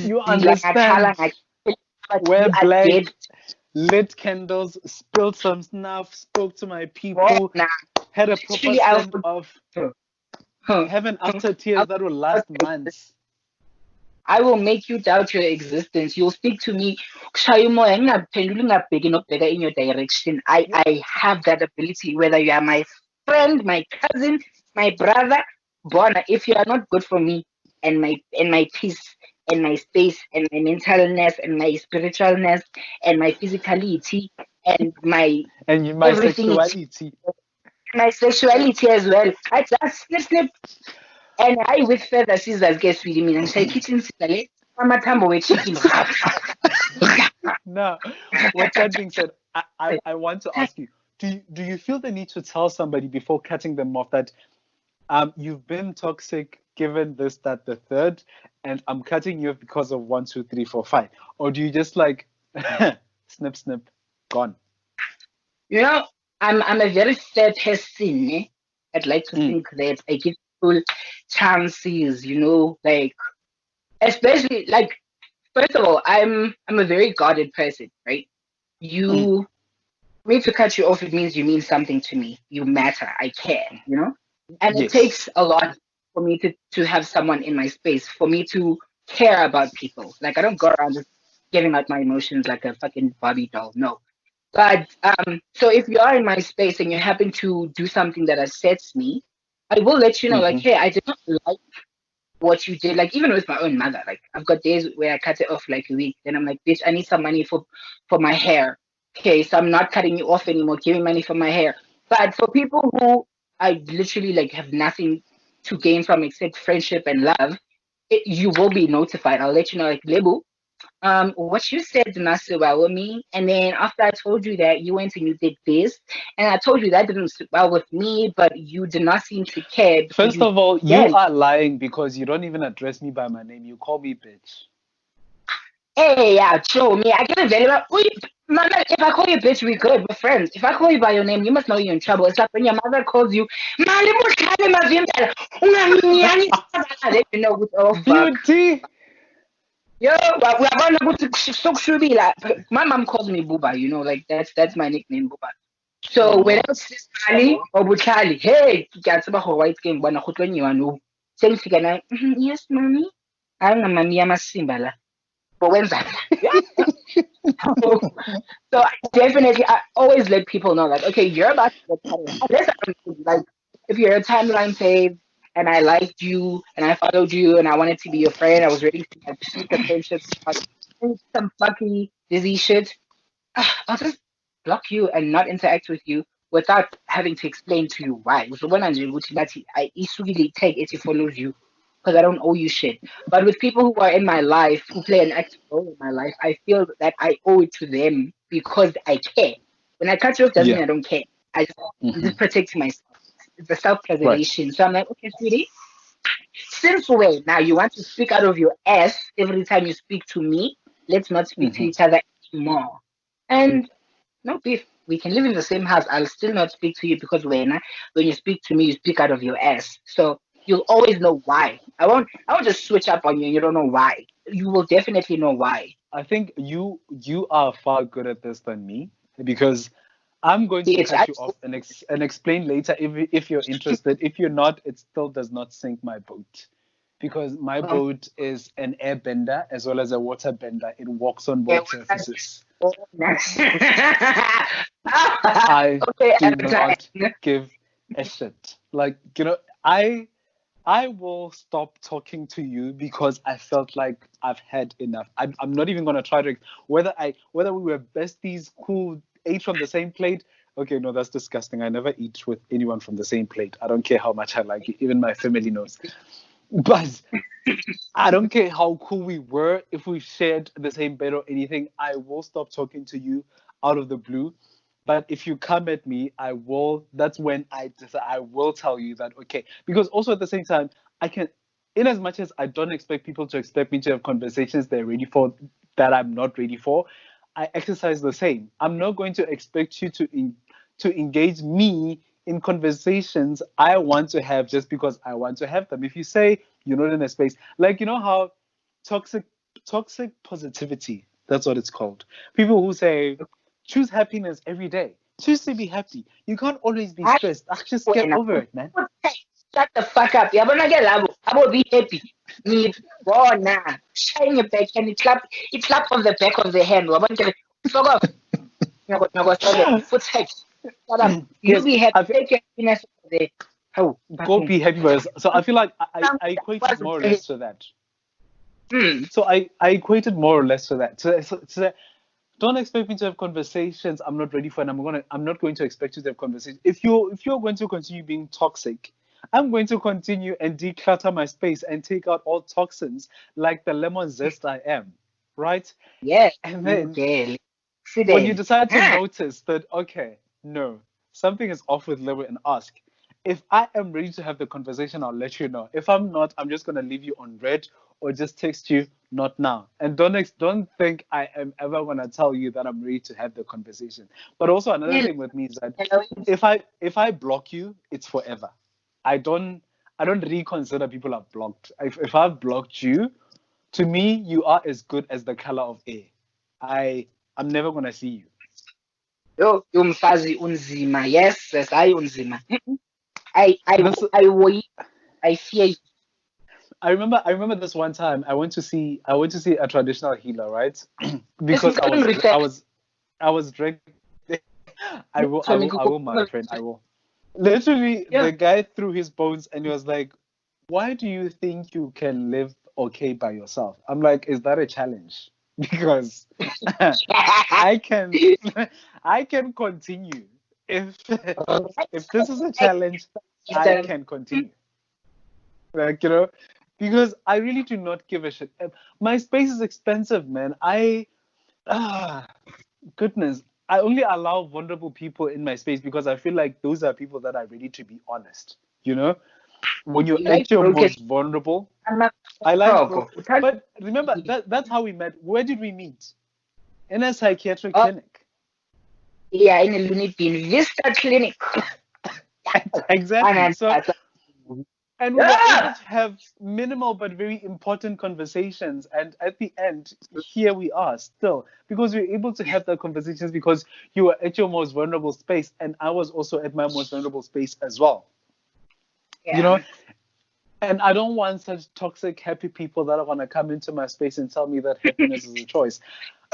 You ngazila ngakhala understand? but Wear you are dead. black, lit candles, spilled some snuff, spoke to my people, Bona had a proper literally send off, heaven after tears I'll that will last months. I will make you doubt your existence. You'll speak to me. "Kushaya umoya, ngingaphenduli ngingabheki nokubheka in your direction." I have that ability, whether you are my friend, my cousin, my brother, Bona, if you are not good for me and my peace and my space and my mentalness and my spiritualness and my physicality, and my And my everything is sexuality. my sexuality as well. I just snip. And I with feather scissors guess with me and say kitchen scissors. I'm a tambo with chicken. No. With that being said, I want to ask you, do you feel the need to tell somebody before cutting them off that you've been toxic given this, that, the third, and I'm cutting you off because of 1, 2, 3, 4, 5? Or do you just like snip, snip, gone? You know, I'm a very fair person. Eh? I'd like to Mm, think that I give people chances, like especially like first of all, I'm a very guarded person, right? mm. You Me to cut you off, it means you mean something to me. You matter. I care. And it Yes. takes a lot for me to have someone in my space, for me to care about people. Like I don't go around just giving out my emotions like a fucking Barbie doll. No. But so if you are in my space and you happen to do something that upsets me, I will let you know, like, Hmm. hey, I did not like what you did. Like even with my own mother, like I've got days where I cut it off like a week. Then I'm like, bitch, I need some money for my hair. Okay, so I'm not cutting you off anymore. Give me money for my hair. But for people who I literally like have nothing to gain from except friendship and love, you will be notified. I'll let you know, like, Lebu, what you said did not sit well with me. And then after I told you that, you went and you did this, and I told you that didn't sit well with me, but you did not seem to care because First you, of all, you again, are lying because you don't even address me by my name. You call me bitch. hey, yeah, show me. I get it very well. Mama, if I call you bitch, we good. We're friends. If I call you by your name, you must know you're in trouble. It's like when your mother calls you, "Mali muhlale mavimbela, ungaminyani sabala." Then you know, oh fuck. Beauty. Yo, uyabona ukuthi sokushubila. My mom calls me Buba, like that's my nickname, Buba. So when Oh. I was Mali or Butlali, hey, ke a tseba gore white game bona go tlo no. Sengifika na, yes, mommy. Hayi ngamami yamasimba la. Bowenzana. Yeah. So I always let people know, like, okay, you're about to get cut off. Unless like, if you're a timeline fave and I liked you and I followed you and I wanted to be your friend, I was ready to like pursue the friendship, but some fucky dizzy shit. I'll just block you and not interact with you without having to explain to you why. Uzobona nje ukuthi bathi, I isukile take it follows you because I don't owe you shit. But with people who are in my life, who play an active role in my life, I feel that I owe it to them because I care. When I cut you off, doesn't Yeah. mean I don't care. I'm Hmm. just protecting myself. It's a Right. self-preservation. So I'm like, okay, sweetie, since when now you want to speak out of your ass every time you speak to me, let's not speak to Hmm. each other anymore. And no beef. We can live in the same house. I'll still not speak to you because when you speak to me, you speak out of your ass. So you'll always know why. I won't just switch up on you and you don't know why. You will definitely know why. I think you are far good at this than me because I'm going to Bitch, cut you off and explain later if you're interested. If you're not, it still does not sink my boat because my okay, boat is an airbender as well as a water bender. It walks on both surfaces. nice. I Okay, do Avatar. not give a shit. Like, I will stop talking to you because I felt like I've had enough. I'm not even gonna try to whether we were besties, cool, ate from the same plate. Okay, no, that's disgusting. I never eat with anyone from the same plate. I don't care how much I like you. Even my family knows. But I don't care how cool we were. If we shared the same bed or anything, I will stop talking to you out of the blue. But if you come at me, I will. That's when I will tell you that okay. Because also at the same time, I can, in as much as I don't expect people to expect me to have conversations they're ready for that I'm not ready for, I exercise the same. I'm not going to expect you to engage me in conversations I want to have just because I want to have them. If you say you're not in a space, like how toxic toxic positivity, that's what it's called. People who say choose happiness every day. Choose to be happy. You can't always be I stressed. Just get wena. over it, man. Shut the fuck up. Yabona ke labo. Abo be happy. Ni bona. Shine your back and it clap on the back of the hand. Wabona ke fuck off. Nyoko sabe. Foot head. Shut up. You Yes, be happy. I feel, Take your happiness over there. Oh, go bathroom. be happy for yourself. So I feel like I equated more or less to that. Hmm. So I equated more or less to that. So that don't expect me to have conversations I'm not ready for, and I'm not going to expect you to have conversations. If you're going to continue being toxic, I'm going to continue and declutter my space and take out all toxins like the lemon zest I am, right? Yes, And then okay. when you Accident. decide to Ah, notice that, okay, no, something is off with liver, and ask. If I am ready to have the conversation, I'll let you know. If I'm not, I'm just gonna leave you on red or just text you, not now. And don't think I am ever gonna tell you that I'm ready to have the conversation. But also another hello, thing with me is that hello. if I block you, it's forever. I don't I don't reconsider people I've blocked. If I've blocked you, to me, you are as good as the color of air. I I'm never gonna see you. Yo, umfazi unzima. Yes, yes, I unzima. I, I, This I, I, I fear you. I remember this one time I went to see a traditional healer, right? This Because is couldn't refer I was dragged. to me. I will, my friend, I will. Literally, Yeah. the guy threw his bones and he was like, "Why do you think you can live okay by yourself?" I'm like, "Is that a challenge?" Because I can I can continue. If if this is a challenge, I can continue. Like, because I really do not give a shit. My space is expensive, man. Ah, goodness. I only allow vulnerable people in my space because I feel like those are people that are ready to be honest. You know, when you're You like at your broken. most vulnerable, I'm not I like broke. bro. But remember that's how we met. Where did we meet? In a psychiatric Oh, clinic. yeah, in a Lunit Bean Vista Clinic. Exactly. And So, and we were able yeah, to have minimal but very important conversations. And at the end, here we are still because we were able to have the conversations because you were at your most vulnerable space, and I was also at my most vulnerable space as well. You know, yeah. and I don't want such toxic, happy people that are going to come into my space and tell me that happiness is a choice.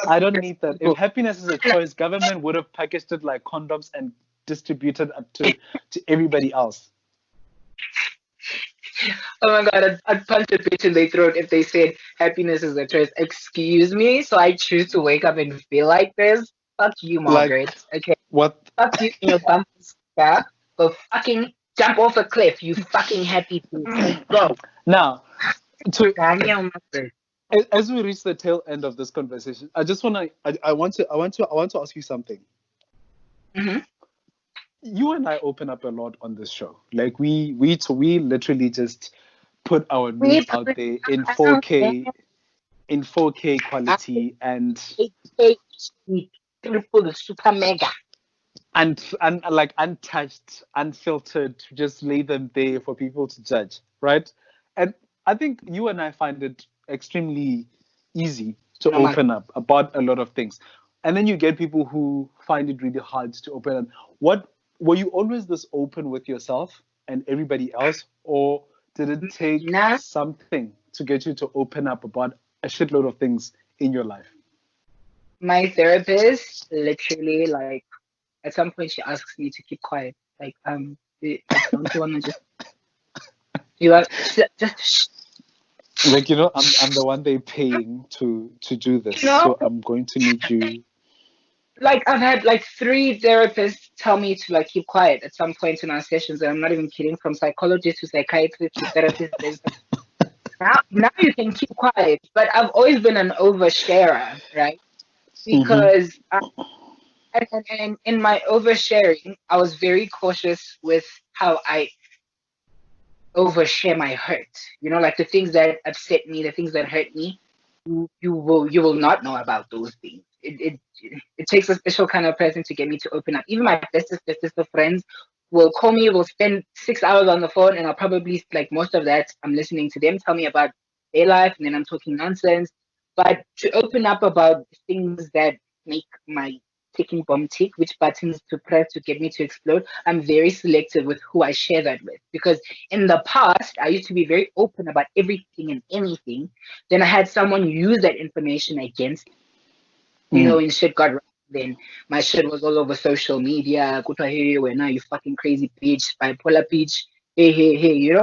I don't need that. If happiness is a choice, government would have packaged it like condoms and distributed it to everybody else. Oh my god, I'd punch a bitch in their throat if they said happiness is a choice. Excuse me, so I choose to wake up and feel like this. Fuck you, Like Margaret. Okay, what? fuck you and your bum. Yeah, go fucking jump off a cliff. You fucking happy bitch. Let's go. Now, to Daniel Margaret. as we reach the tail end of this conversation, I just want to I want to ask you something. Mm-hmm. You and I open up a lot on this show. Like we literally just put our We needs put out there in out there 4K quality and 8K triple super mega. and like untouched, unfiltered, just lay them there for people to judge, right? And I think you and I find it extremely easy to No man. open up about a lot of things. And then you get people who find it really hard to open up. What were you always this open with yourself and everybody else, or did it take Nah, something to get you to open up about a shitload of things in your life? my therapist literally like at some point she asks me to keep quiet. Like like don't you wanna just you want just Like, I'm the one they paying to do this, you know so I'm going to need you. like I've had like three therapists tell me to like keep quiet at some point in our sessions, and I'm not even kidding. From psychologist to psychiatrist to therapist, there's like, now you can keep quiet. But I've always been an oversharer, right? Hmm. Because and in my oversharing, I was very cautious with how I overshare my hurt. You know, like the things that upset me, the things that hurt me, you will not know about those things. It takes a special kind of person to get me to open up. Even my bestest of friends will call me, will spend 6 hours on the phone, and I'll probably like most of that I'm listening to them tell me about their life, and then I'm talking nonsense. But to open up about things that make my ticking bomb tick, which buttons to press to get me to explode, I'm very selective with who I share that with. Because in the past, I used to be very open about everything and anything. Then I had someone use that information against me. Mm. When shit got wrong, then my shit was all over social media. Kutwa, hey, when now you fucking crazy bitch, bipolar bitch, hey.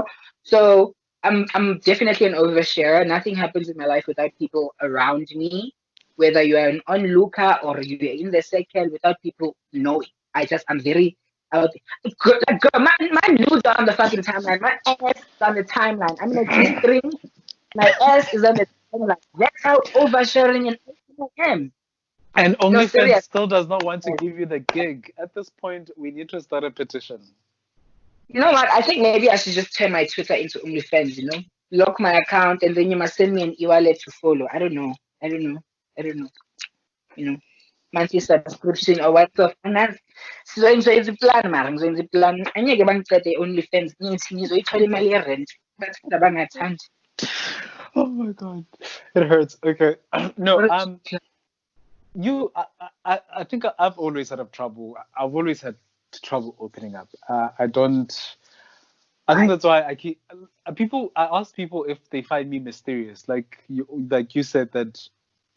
So I'm definitely an oversharer. Nothing happens in my life without people around me. whether you are an onlooker or you're in the circle without people knowing. I'm very out. Like, girl, my nudes are on the fucking timeline. My ass is on the timeline. I'm in a G-string. My ass is on the timeline. That's how oversharing and open I am. And No, OnlyFans serious. still does not want to give you the gig. At this point, we need to start a petition. You know what? I think maybe I should just turn my Twitter into OnlyFans, Lock my account and then you must send me an e-wallet to follow. I don't know. I don't know. I don't know. You know, monthly subscription or what the finance. So it's a plan, man. So it's a plan. Angeke bangicede OnlyFans ngithi ngizoyithola imali ye-rent. Bathi abangathandi. Oh my god, it hurts. Okay, no, I think I've always had trouble. I've always had trouble opening up. I don't. I think that's why I keep people. I ask people if they find me mysterious, like you said that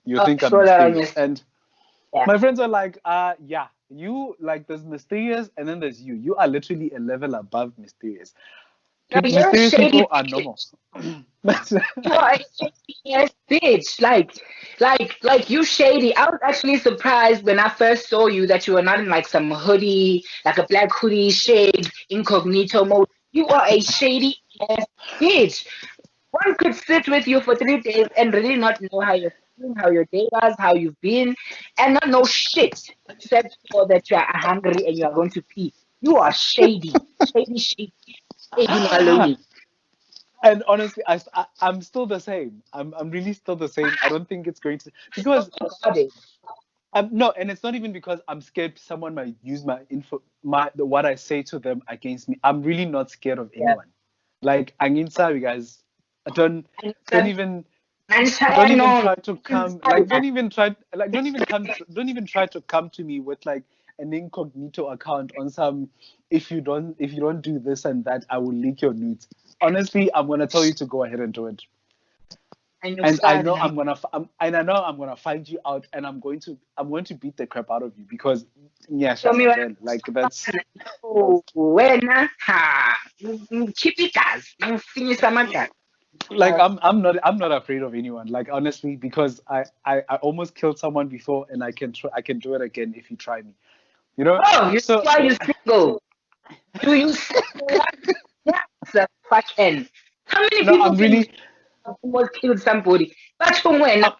you think I'm Sure that I'm mysterious, and yeah. my friends are like, yeah, you like there's mysterious, and then there's you. You are literally a level above mysterious. No, you're a Mysterious shady people are normal. you are a shady ass bitch. Like you shady. I was actually surprised when I first saw you that you were not in like some hoodie, like a black hoodie, shade, incognito mode. You are a shady ass bitch. One could sit with you for 3 days and really not know how you're feeling, how your day was, how you've been, and not know shit except for that you are hungry and you are going to pee. You are shady, shady, shady, shady, Maloney. And honestly, I'm still the same. I'm really still the same. I don't think it's going to because no, and it's not even because I'm scared someone might use my info, what I say to them against me. I'm really not scared of Yeah. anyone. Like I'm sorry, guys. Don't even I don't even know. try to come like don't even try to come to me with like an incognito account on some if you don't do this and that I will leak your nudes. Honestly, I'm gonna tell you to go ahead and do it. And I know and I know I'm gonna find you out, and I'm going to beat the crap out of you because yeah, Show me what like that's when keep it as you finish some like I'm not afraid of anyone. Like honestly, because I almost killed someone before, and I can do it again if you try me. You know? Oh, you So why you single? Do you single? That's a fucking. How many no, people can you almost killed somebody? But when I'm,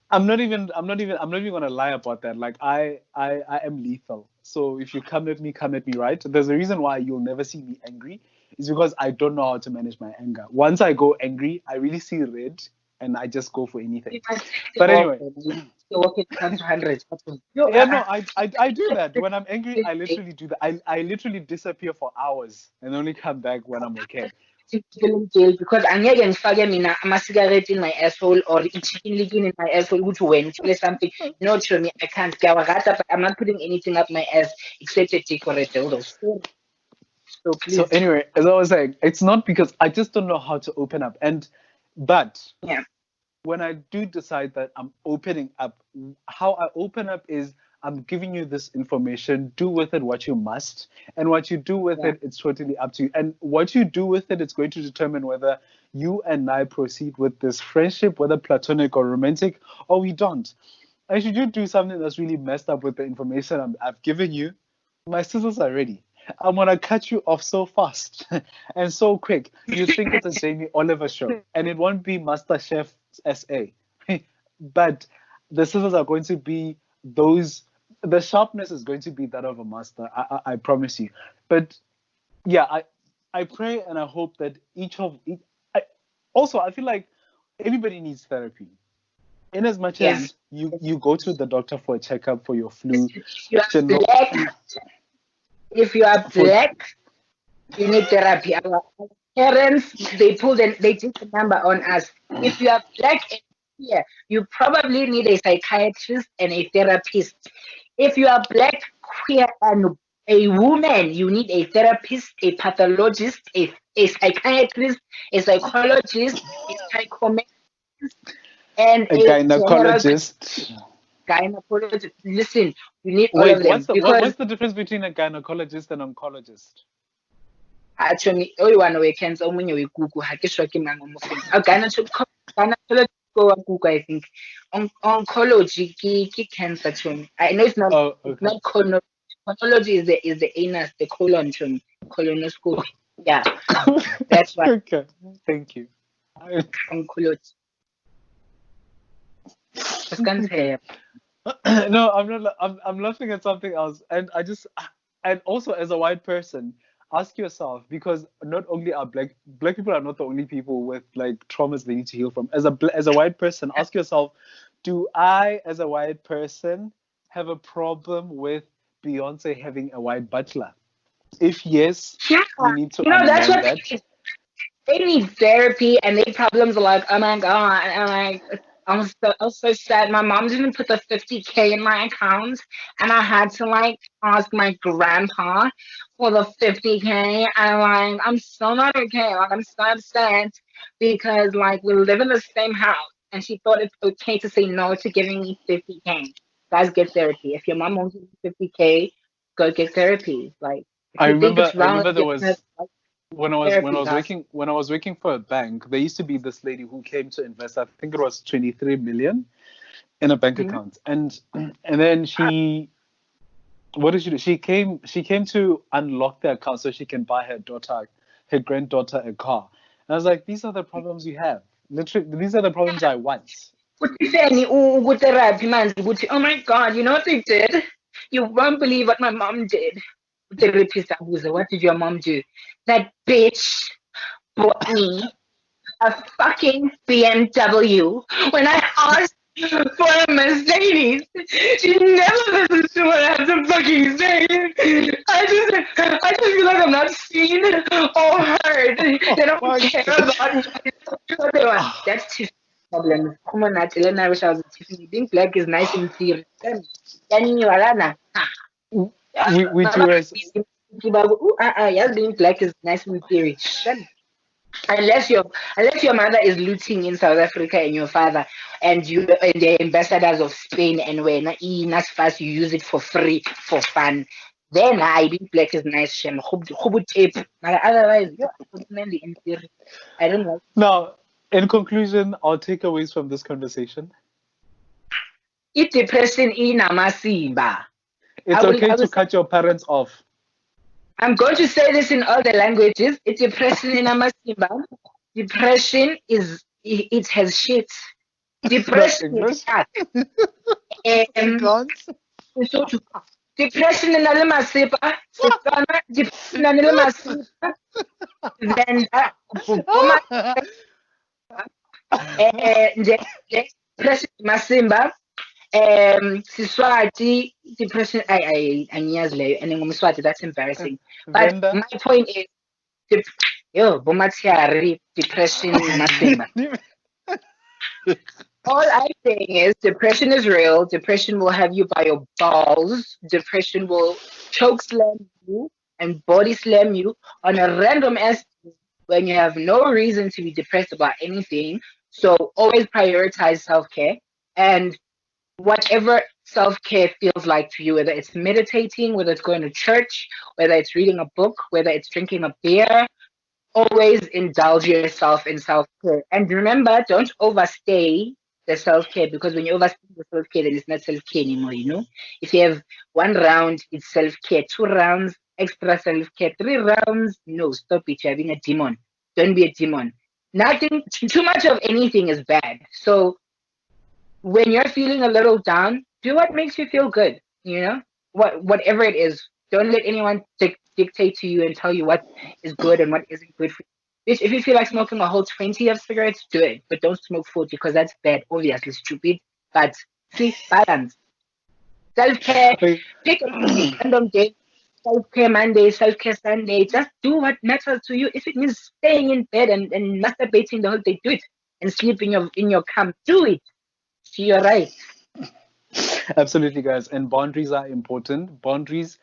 I'm not even gonna lie about that. Like I am lethal. So if you come at me, right? There's a reason why you'll never see me angry. It's because I don't know how to manage my anger. Once I go angry, I really see red, and I just go for anything. you must But anyway, you're walking down to hundreds. You yeah, are no, I do that. When I'm angry, I literally do that. I literally disappear for hours and only come back when I'm okay. people in jail because angeke ngifake mina ama-cigarette in my asshole or i-chicken licking in my asshole ukuthi wena uthole something. No, to me, I can't. Kuyawakata, but I'm not putting anything up my ass except a dick or a dildo. So So please. anyway, as I was saying, it's not because I just don't know how to open up. But Yeah. when I do decide that I'm opening up, how I open up is I'm giving you this information. Do with it what you must, and what you do with Yeah. it, it's totally up to you. And what you do with it, it's going to determine whether you and I proceed with this friendship, whether platonic or romantic, or we don't. And if you do something that's really messed up with the information I've given you, my scissors are ready. I'm gonna cut you off so fast and so quick. You think it's a Jamie Oliver show, and it won't be MasterChef SA. But the scissors are going to be those. The sharpness is going to be that of a master. I promise you. But yeah, I pray and I hope that also I feel like everybody needs therapy. In as much Yeah. as you go to the doctor for a checkup for your flu, If you are general black, if you are for black, you need therapy. Our parents, they take the number on us. If you are black and queer, you probably need a psychiatrist and a therapist. If you are black, queer, and a woman, you need a therapist, a pathologist, a psychiatrist, a psychologist, a psychometrist, and a a general gynecologist. gynecologist. Listen, you need all Wait, of them because what's the difference between a gynecologist and oncologist? actually oyi one weekends omunye wekuku ha ke sure ke mang o mo feng a gynecologist I think. Oncology, cancer term. I know it's not. Oh, It's okay. not colon. Oncology is the anus, the colon term. Colonoscopy. Yeah, that's what Okay. Thank you. I- oncology. Just can't say. No, I'm not. I'm laughing at something else, and and also as a white person, ask yourself, because not only are black people are not the only people with like traumas they need to heal from. As a white person, ask yourself, do I, as a white person, have a problem with Beyonce having a white butler? If yes, Yeah, you need to that's unlearn what that. they need therapy and they problems are like, oh my god, and like I was so sad. My mom didn't put the 50K in my account, and I had to like ask my grandpa for the 50K. And like, I'm so not okay. Like, I'm so upset because like we live in the same house, and she thought it's okay to say no to giving me 50K. Guys, get therapy. If your mom won't give you 50K, go get therapy. Like, if I you think remember. it's I wrong, remember there get was therapy, guys. when I was working for a bank, there used to be this lady who came to invest. I think it was 23 million in a bank Mhm. account, and then she, what did she do? She came to unlock the account so she can buy her granddaughter a car. And I was like, these are the problems you have. Literally, these are the problems I want. Kutheni ukutherapy manje ukuthi, oh my god, you know what they did? You won't believe what my mom did. Therapist abuza, what did your mom do? That bitch bought me a fucking BMW when I asked for a Mercedes. She never listens to what I have to fucking say. I just feel like I'm not seen or heard. Oh They don't my care god. about what they want. That's Tiffany's problem. Come on, Natalie, I wish I was a Tiffany. Being black is nice in theory. Yani walana. We do as Yeah, being black is nice in theory. Unless your mother is looting in South Africa and your father and the ambassadors of Spain and when enough fast you use it for free for fun. Then I being black is nice shem. Tape. Otherwise, yeah, unfortunately in theory. I don't know. now. In conclusion, our takeaways from this conversation: It depression in Amasimba. it's I okay will to say cut your parents off. I'm going to say this in all the languages. It's depression in Amasimba. Depression it has shit. No, Depression is English. cat. Afrikaans. Lesotho. Depression na le masepa, Setswana, depression na le masepa, Venda, Boma, depression Masimba, Siswati, depression, angiyazi leyo, and ngumswati, that's embarrassing. But Venda. my point is, dep- yo, Bomatiari, depression Masimba. All I'm saying is depression is real. Depression will have you by your balls. Depression will choke slam you and body slam you on a random ass when you have no reason to be depressed about anything. So always prioritize self care and whatever self care feels like to you, whether it's meditating, whether it's going to church, whether it's reading a book, whether it's drinking a beer, always indulge yourself in self care. And remember, don't overstay the self care because when you overstay the self care, then it's not self care anymore. If you have one round, it's self care, two rounds, extra self care, three rounds, no, stop it. You're having a demon. Don't be a demon. Nothing, too much of anything is bad. So when you're feeling a little down, do what makes you feel good. Whatever it is. Don't let anyone dictate to you and tell you what is good and what isn't good for you. If you feel like smoking a whole 20 of cigarettes, do it, but don't smoke 40 because that's bad. Obviously, stupid. But see, balance. Self care. Like, Pick a random day. Self care Monday, self care Sunday. Just do what matters to you. If it means staying in bed and masturbating the whole day, do it. And sleep in your camp, do it. You're right. absolutely, guys. And boundaries are important. Boundaries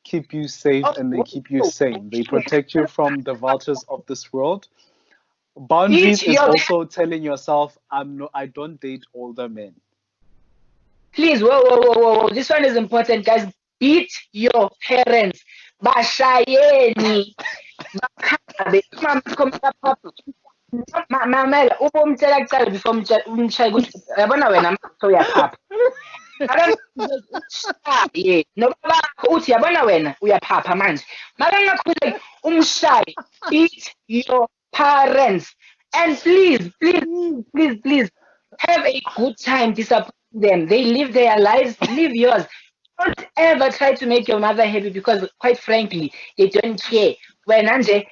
keep you safe Oh, and they whoa, keep you whoa. sane. They protect you from the vultures of this world. Boundaries Beat is your also telling yourself, I don't date older men. please. Whoa, whoa, whoa, whoa, whoa. This one is important, guys. Beat your parents. Bashayeni. Makabe. Mama, come up, up. mamela ube umtshela kuqala before umshaye ukuthi yabona wena manje uyaphapha. Akangakushaye noma bakho uthi yabona wena uyaphapha manje. Makangakhuleki umshaye. Beat your parents. And please, have a good time disappointing them. They live their lives, live yours. Don't ever try to make your mother happy because, quite frankly, they don't care. When Anje,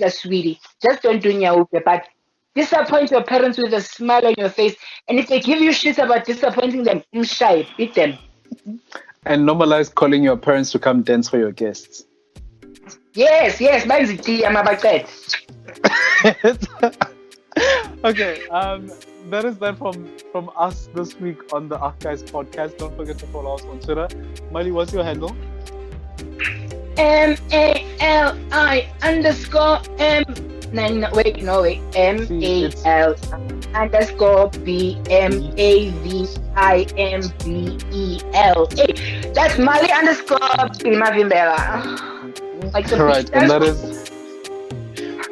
sweetie, just don't do nyaupe, but disappoint your parents with a smile on your face. And if they give you shit about disappointing them, shy, beat them. And normalize calling your parents to come dance for your guests. Yes, I'm about that. Okay, that is that from us this week on the Guys podcast. Don't forget to follow us on Twitter. Mali, what's your handle? MALI_M. No, wait. MAL_BMAVIMBELA. That's Mali_Mavimbela. Like the right, and that is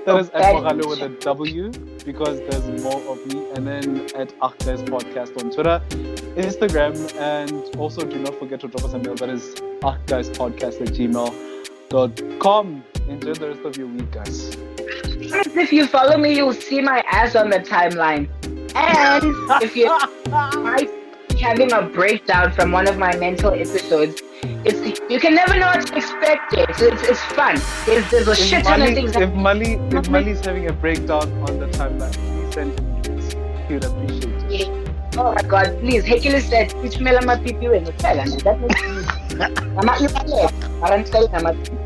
okay. at Mogale with a W because there's more of me, and then at Guys podcast on Twitter, Instagram, and also do not forget to drop us a mail. That is guyspodcast@gmail.com. Enjoy the rest of your week, guys. If you follow me, you'll see my ass on the timeline. And if you might be having a breakdown from one of my mental episodes, you can never know what to expect. It's fun. There's a shit ton of things. If Mali's having a breakdown on the timeline, please send me. He would appreciate it. Yeah. Oh my God, please. Hekele said, "Which mela mapipi when you tell?" That makes me.